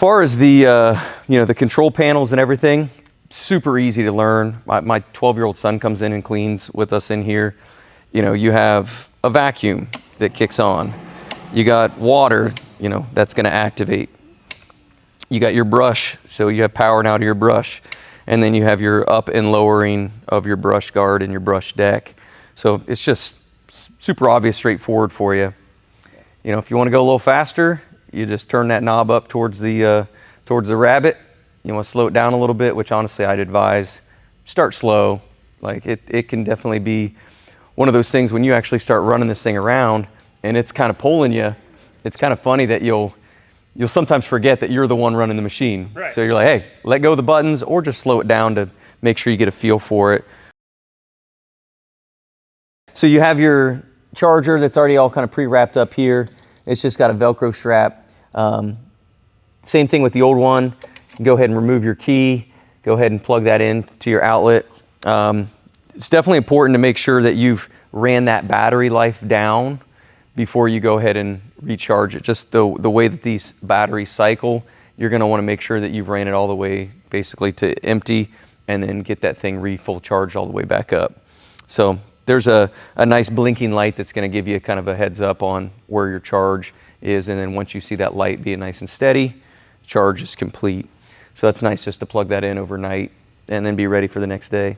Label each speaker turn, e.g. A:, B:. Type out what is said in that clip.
A: far as the, the control panels and everything, super easy to learn. My 12-year-old son comes in and cleans with us in here. You have a vacuum that kicks on. You got water, that's gonna activate. You got your brush, so you have power now to your brush. And then you have your up and lowering of your brush guard and your brush deck. So it's just super obvious, straightforward for you. If you want to go a little faster, you just turn that knob up towards the rabbit. You want to slow it down a little bit, which honestly I'd advise start slow. Like it can definitely be one of those things when you actually start running this thing around and it's kind of pulling you. It's kind of funny that you'll sometimes forget that you're the one running the machine.
B: Right.
A: So you're like, hey, let go of the buttons or just slow it down to make sure you get a feel for it. So you have your charger that's already all kind of pre-wrapped up here. It's just got a Velcro strap. Same thing with the old one. You can go ahead and remove your key. Go ahead and plug that in to your outlet. It's definitely important to make sure that you've ran that battery life down before you go ahead and recharge it. Just the way that these batteries cycle, you're gonna wanna make sure that you've ran it all the way basically to empty and then get that thing full charged all the way back up. So there's a nice blinking light that's gonna give you kind of a heads up on where your charge is, and then once you see that light being nice and steady, charge is complete. So that's nice just to plug that in overnight and then be ready for the next day.